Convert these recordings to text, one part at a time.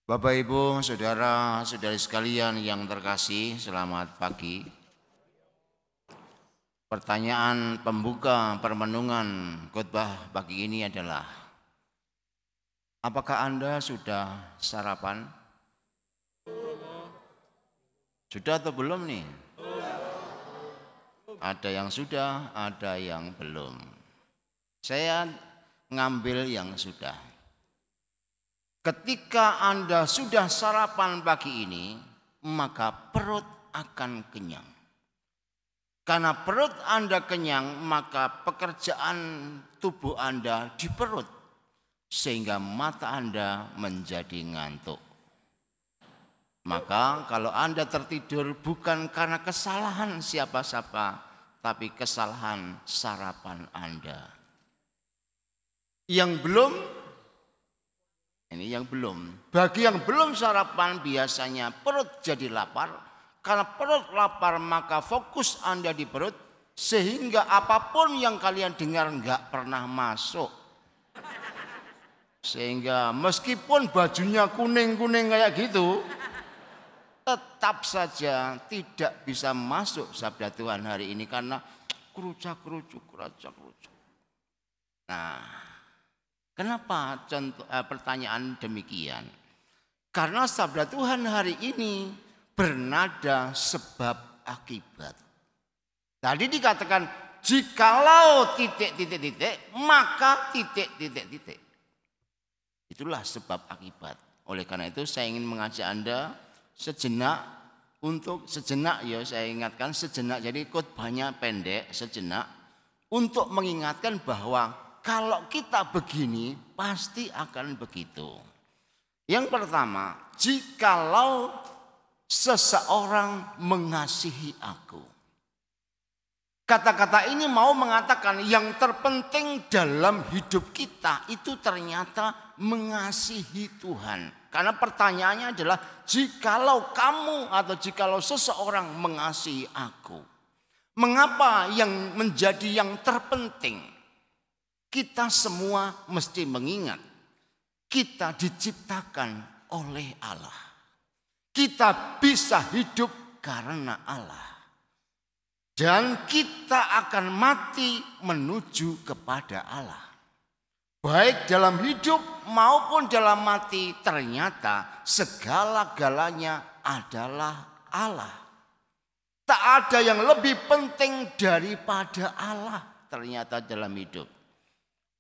Bapak, Ibu, saudara-saudari sekalian yang terkasih, selamat pagi. Pertanyaan pembuka permenungan khotbah pagi ini adalah, apakah Anda sudah sarapan? Sudah atau belum nih? Ada yang sudah, ada yang belum. Saya ngambil yang sudah. Ketika Anda sudah sarapan pagi ini, maka perut akan kenyang. Karena perut Anda kenyang, maka pekerjaan tubuh Anda di perut, sehingga mata Anda menjadi ngantuk. Maka kalau Anda tertidur bukan karena kesalahan siapa-siapa, tapi kesalahan sarapan Anda. Yang belum, bagi yang belum sarapan biasanya perut jadi lapar. Karena perut lapar maka fokus Anda di perut, sehingga apapun yang kalian dengar nggak pernah masuk. Sehingga meskipun bajunya kuning-kuning kayak gitu, tetap saja tidak bisa masuk sabda Tuhan hari ini karena kerucuk. Nah, kenapa pertanyaan demikian? Karena sabda Tuhan hari ini bernada sebab akibat. Tadi dikatakan jikalau titik, maka titik. Itulah sebab akibat. Oleh karena itu saya ingin mengajak Anda sejenak, saya ingatkan sejenak, jadi khotbahnya pendek sejenak, untuk mengingatkan bahwa kalau kita begini pasti akan begitu. Yang pertama, jikalau seseorang mengasihi aku. Kata-kata ini mau mengatakan yang terpenting dalam hidup kita itu ternyata mengasihi Tuhan. Karena pertanyaannya adalah jikalau kamu atau jikalau seseorang mengasihi aku, mengapa yang menjadi yang terpenting? Kita semua mesti mengingat kita diciptakan oleh Allah. Kita bisa hidup karena Allah. Dan kita akan mati menuju kepada Allah. Baik dalam hidup maupun dalam mati, ternyata segala-galanya adalah Allah. Tak ada yang lebih penting daripada Allah ternyata dalam hidup.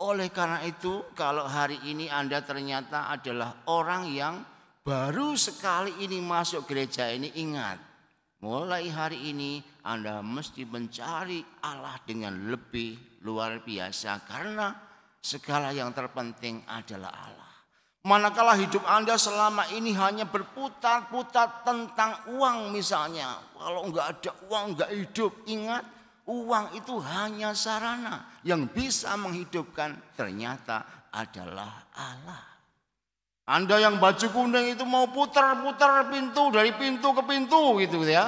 Oleh karena itu, kalau hari ini Anda ternyata adalah orang yang baru sekali ini masuk gereja ini, ingat, mulai hari ini Anda mesti mencari Allah dengan lebih luar biasa, karena segala yang terpenting adalah Allah. Manakala hidup Anda selama ini hanya berputar-putar tentang uang misalnya, kalau enggak ada uang enggak hidup, ingat, uang itu hanya sarana. Yang bisa menghidupkan ternyata adalah Allah. Anda yang baju kuning itu mau putar-putar pintu dari pintu ke pintu gitu ya.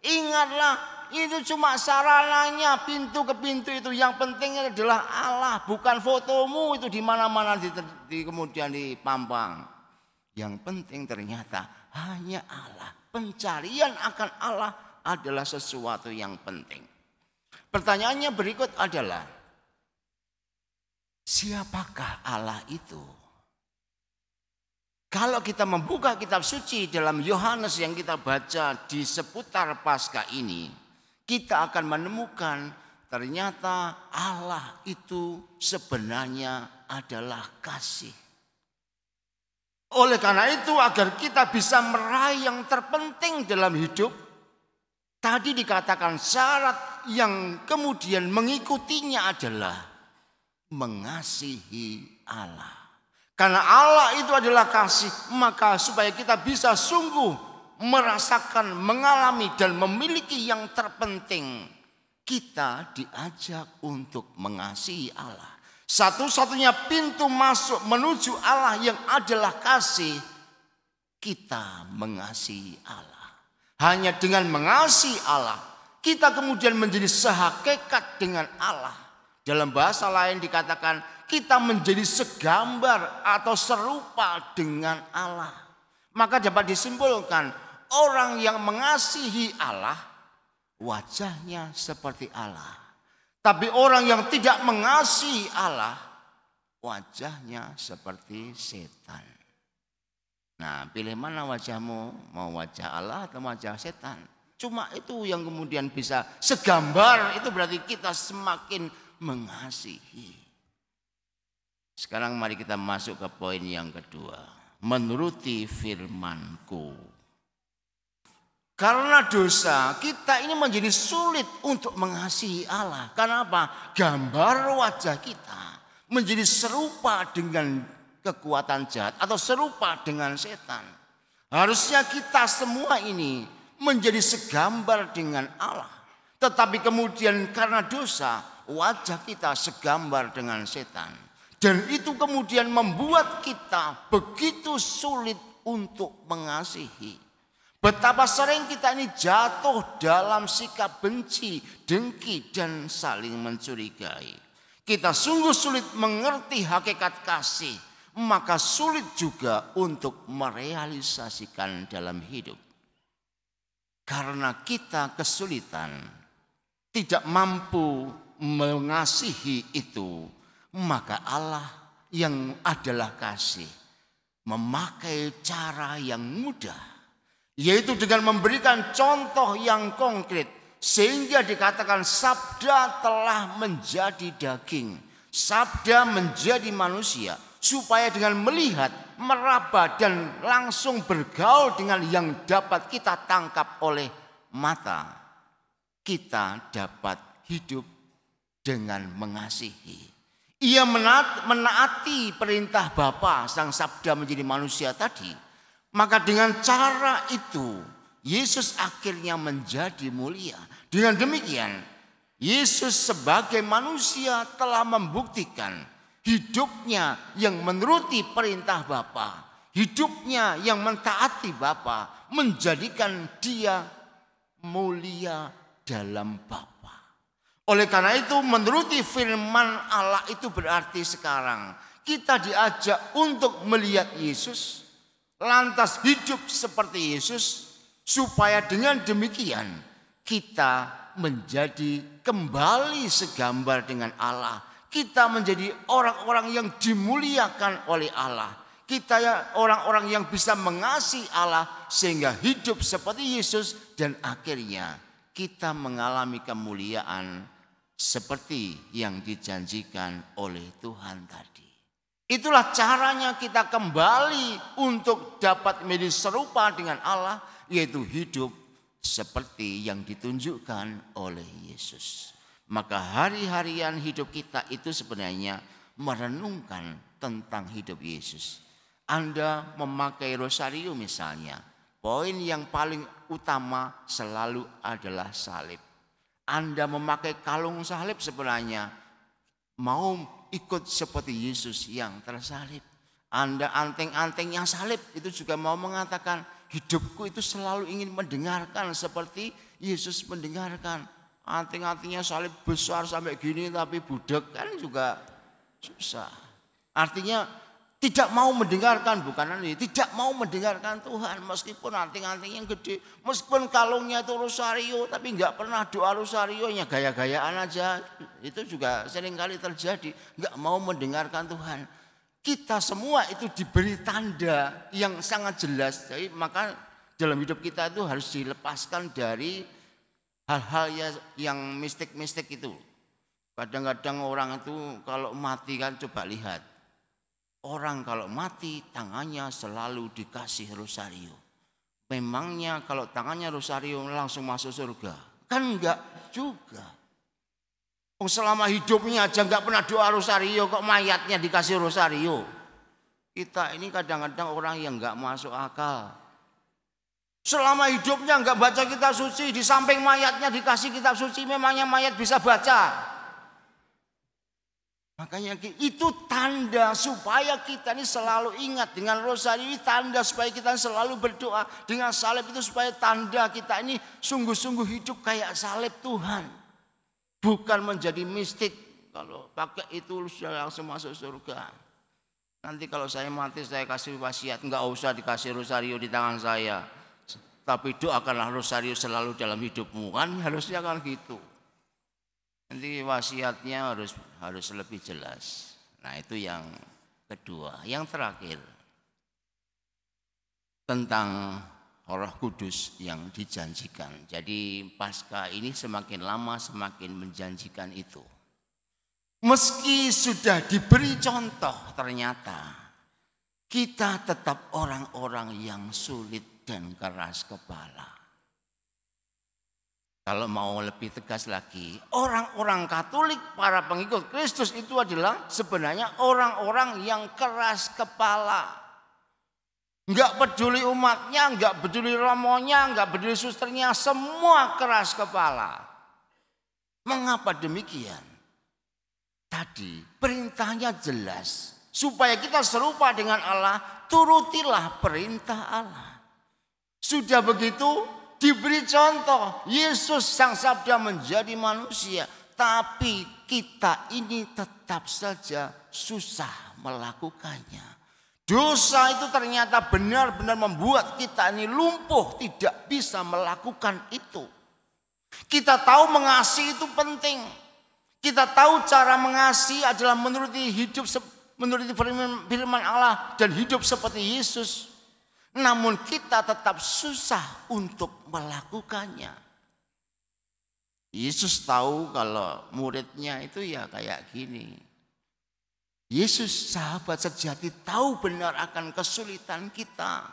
Ingatlah, itu cuma sarananya, pintu ke pintu itu. Yang penting adalah Allah, bukan fotomu itu di mana-mana kemudian dipampang. Yang penting ternyata hanya Allah. Pencarian akan Allah adalah sesuatu yang penting. Pertanyaannya berikut adalah, siapakah Allah itu? Kalau kita membuka kitab suci dalam Yohanes yang kita baca di seputar Paskah ini, kita akan menemukan ternyata Allah itu sebenarnya adalah kasih. Oleh karena itu, agar kita bisa meraih yang terpenting dalam hidup, tadi dikatakan syarat yang kemudian mengikutinya adalah mengasihi Allah. Karena Allah itu adalah kasih, maka supaya kita bisa sungguh merasakan, mengalami dan memiliki yang terpenting, kita diajak untuk mengasihi Allah. Satu-satunya pintu masuk menuju Allah yang adalah kasih, kita mengasihi Allah. Hanya dengan mengasihi Allah, kita kemudian menjadi sehakikat dengan Allah. Dalam bahasa lain dikatakan kita menjadi segambar atau serupa dengan Allah. Maka dapat disimpulkan orang yang mengasihi Allah wajahnya seperti Allah. Tapi orang yang tidak mengasihi Allah wajahnya seperti setan. Nah, pilih mana wajahmu? Mau wajah Allah atau wajah setan? Cuma itu yang kemudian bisa segambar, itu berarti kita semakin mengasihi. Sekarang mari kita masuk ke poin yang kedua. Menuruti firman-Ku. Karena dosa, kita ini menjadi sulit untuk mengasihi Allah. Karena apa? Gambar wajah kita menjadi serupa dengan kekuatan jahat atau serupa dengan setan. Harusnya kita semua ini menjadi segambar dengan Allah. Tetapi kemudian karena dosa, wajah kita segambar dengan setan. Dan itu kemudian membuat kita begitu sulit untuk mengasihi. Betapa sering kita ini jatuh dalam sikap benci, dengki, dan saling mencurigai. Kita sungguh sulit mengerti hakikat kasih. Maka sulit juga untuk merealisasikan dalam hidup. Karena kita kesulitan, tidak mampu mengasihi itu, maka Allah yang adalah kasih memakai cara yang mudah, yaitu dengan memberikan contoh yang konkret, sehingga dikatakan sabda telah menjadi daging, sabda menjadi manusia, supaya dengan melihat, meraba, dan langsung bergaul dengan yang dapat kita tangkap oleh mata, kita dapat hidup dengan mengasihi. Ia menaati perintah Bapa, sang sabda menjadi manusia tadi. Maka dengan cara itu Yesus akhirnya menjadi mulia. Dengan demikian Yesus sebagai manusia telah membuktikan hidupnya yang menuruti perintah Bapa, hidupnya yang mentaati Bapa, menjadikan dia mulia dalam Bapa. Oleh karena itu menuruti firman Allah itu berarti sekarang kita diajak untuk melihat Yesus, lantas hidup seperti Yesus, supaya dengan demikian kita menjadi kembali segambar dengan Allah. Kita menjadi orang-orang yang dimuliakan oleh Allah. Kita orang-orang yang bisa mengasihi Allah sehingga hidup seperti Yesus, dan akhirnya kita mengalami kemuliaan seperti yang dijanjikan oleh Tuhan tadi. Itulah caranya kita kembali untuk dapat menjadi serupa dengan Allah, yaitu hidup seperti yang ditunjukkan oleh Yesus. Maka hari-harian hidup kita itu sebenarnya merenungkan tentang hidup Yesus. Anda memakai rosario misalnya, poin yang paling utama selalu adalah salib. Anda memakai kalung salib sebenarnya mau ikut seperti Yesus yang tersalib. Anda anteng-antengnya salib itu juga mau mengatakan hidupku itu selalu ingin mendengarkan seperti Yesus mendengarkan. Anteng-antengnya salib besar sampai gini tapi budek kan juga susah. Artinya tidak mau mendengarkan, bukan ini, tidak mau mendengarkan Tuhan meskipun anting-anting yang gede, meskipun kalungnya itu rosario tapi enggak pernah doa rosarionya, gaya-gayaan aja. Itu juga seringkali terjadi, enggak mau mendengarkan Tuhan. Kita semua itu diberi tanda yang sangat jelas. Jadi maka dalam hidup kita itu harus dilepaskan dari hal-hal yang mistik-mistik itu. Kadang-kadang orang itu kalau mati kan coba lihat. Orang kalau mati tangannya selalu dikasih rosario. Memangnya kalau tangannya rosario langsung masuk surga? Kan enggak juga. Selama hidupnya aja enggak pernah doa rosario, kok mayatnya dikasih rosario? Kita ini kadang-kadang orang yang enggak masuk akal. Selama hidupnya enggak baca kitab suci, di samping mayatnya dikasih kitab suci, memangnya mayat bisa baca? Makanya itu tanda supaya kita ini selalu ingat dengan rosario, ini tanda supaya kita selalu berdoa. Dengan salib itu supaya tanda kita ini sungguh-sungguh hidup kayak salib Tuhan. Bukan menjadi mistik, kalau pakai itu sudah langsung masuk surga. Nanti kalau saya mati saya kasih wasiat, enggak usah dikasih rosario di tangan saya. Tapi doakanlah rosario selalu dalam hidupmu. Kan harusnya kan gitu. Nanti wasiatnya harus lebih jelas. Nah, itu yang kedua. Yang terakhir, tentang Roh Kudus yang dijanjikan. Jadi Paskah ini semakin lama semakin menjanjikan itu. Meski sudah diberi contoh, ternyata kita tetap orang-orang yang sulit dan keras kepala. Kalau mau lebih tegas lagi, orang-orang Katolik, para pengikut Kristus itu adalah sebenarnya orang-orang yang keras kepala. Enggak peduli umatnya, enggak peduli romonya, enggak peduli susternya, semua keras kepala. Mengapa demikian? Tadi perintahnya jelas, supaya kita serupa dengan Allah, turutilah perintah Allah. Sudah begitu diberi contoh, Yesus sang sabda menjadi manusia, tapi kita ini tetap saja susah melakukannya. Dosa itu ternyata benar-benar membuat kita ini lumpuh, tidak bisa melakukan itu. Kita tahu mengasihi itu penting. Kita tahu cara mengasihi adalah menuruti firman Allah dan hidup seperti Yesus. Namun kita tetap susah untuk melakukannya. Yesus tahu kalau muridnya itu ya kayak gini. Yesus sahabat sejati tahu benar akan kesulitan kita.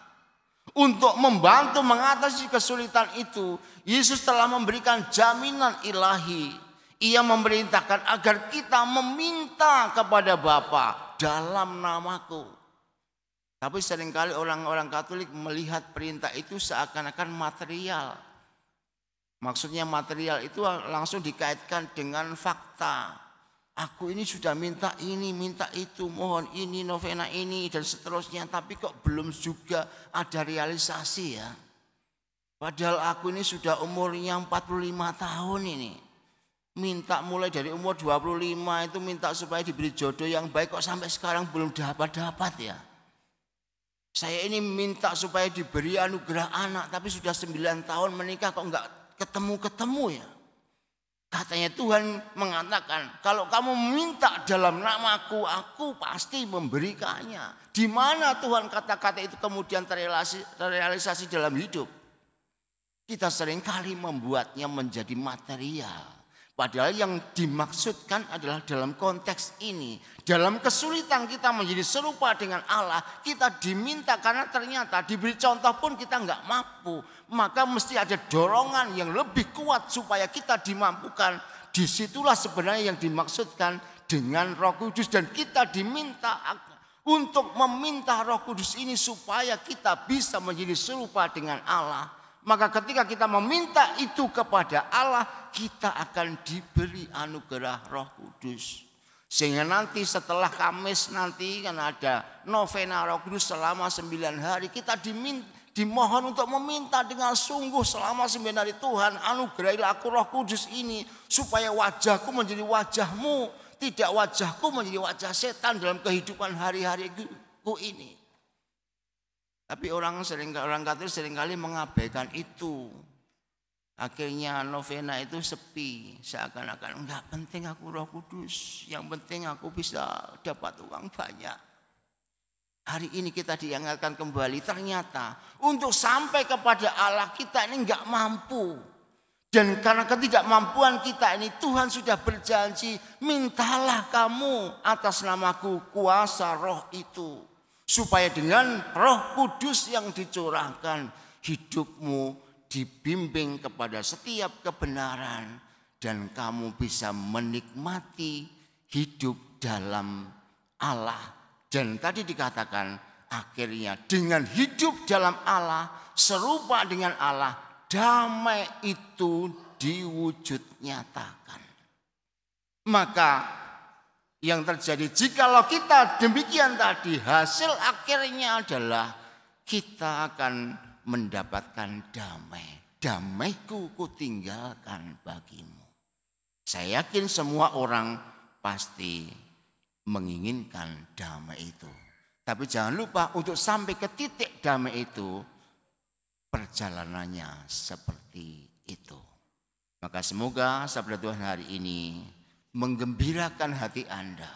Untuk membantu mengatasi kesulitan itu, Yesus telah memberikan jaminan ilahi. Ia memerintahkan agar kita meminta kepada Bapa dalam namaku. Tapi seringkali orang-orang Katolik melihat perintah itu seakan-akan material. Maksudnya material itu langsung dikaitkan dengan fakta. Aku ini sudah minta ini, minta itu, mohon ini, novena ini, dan seterusnya. Tapi kok belum juga ada realisasi ya. Padahal aku ini sudah umurnya 45 tahun ini. Minta mulai dari umur 25 itu minta supaya diberi jodoh yang baik, kok sampai sekarang belum dapat ya. Saya ini minta supaya diberi anugerah anak, tapi sudah 9 tahun menikah kok enggak ketemu ya. Katanya Tuhan mengatakan, kalau kamu minta dalam namaku, aku pasti memberikannya. Di mana Tuhan kata-kata itu kemudian terrealisasi dalam hidup? Kita seringkali membuatnya menjadi material. Padahal yang dimaksudkan adalah dalam konteks ini. Dalam kesulitan kita menjadi serupa dengan Allah, kita diminta karena ternyata diberi contoh pun kita enggak mampu. Maka mesti ada dorongan yang lebih kuat supaya kita dimampukan. Disitulah sebenarnya yang dimaksudkan dengan Roh Kudus. Dan kita diminta untuk meminta Roh Kudus ini supaya kita bisa menjadi serupa dengan Allah. Maka ketika kita meminta itu kepada Allah, kita akan diberi anugerah Roh Kudus. Sehingga nanti setelah Kamis nanti kan ada novena Roh Kudus selama 9 hari. Kita dimohon untuk meminta dengan sungguh selama 9 hari, Tuhan anugerahilah aku Roh Kudus ini. Supaya wajahku menjadi wajahmu, tidak wajahku menjadi wajah setan dalam kehidupan hari-hariku ini. Tapi orang Katolik seringkali mengabaikan itu. Akhirnya novena itu sepi. Seakan-akan enggak penting aku Roh Kudus. Yang penting aku bisa dapat uang banyak. Hari ini kita diingatkan kembali. Ternyata untuk sampai kepada Allah kita ini enggak mampu. Dan karena ketidakmampuan kita ini, Tuhan sudah berjanji, mintalah kamu atas namaku kuasa Roh itu. Supaya dengan Roh Kudus yang dicurahkan, hidupmu dibimbing kepada setiap kebenaran. Dan kamu bisa menikmati hidup dalam Allah. Dan tadi dikatakan akhirnya dengan hidup dalam Allah, serupa dengan Allah, damai itu diwujud nyatakan. Maka yang terjadi jikalau kita demikian tadi, hasil akhirnya adalah kita akan mendapatkan damai. Damaiku kutinggalkan bagimu. Saya yakin semua orang pasti menginginkan damai itu. Tapi jangan lupa untuk sampai ke titik damai itu, perjalanannya seperti itu. Maka semoga sabda Tuhan hari ini menggembirakan hati Anda.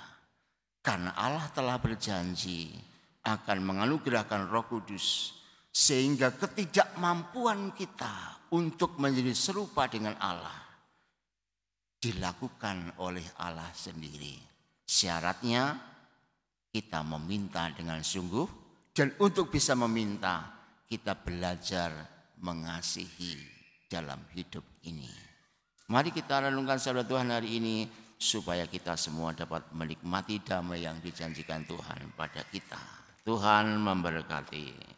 Karena Allah telah berjanji akan menganugerahkan Roh Kudus. Sehingga ketidakmampuan kita untuk menjadi serupa dengan Allah dilakukan oleh Allah sendiri. Syaratnya kita meminta dengan sungguh, dan untuk bisa meminta kita belajar mengasihi dalam hidup ini. Mari kita renungkan sabda Tuhan hari ini supaya kita semua dapat menikmati damai yang dijanjikan Tuhan pada kita. Tuhan memberkati.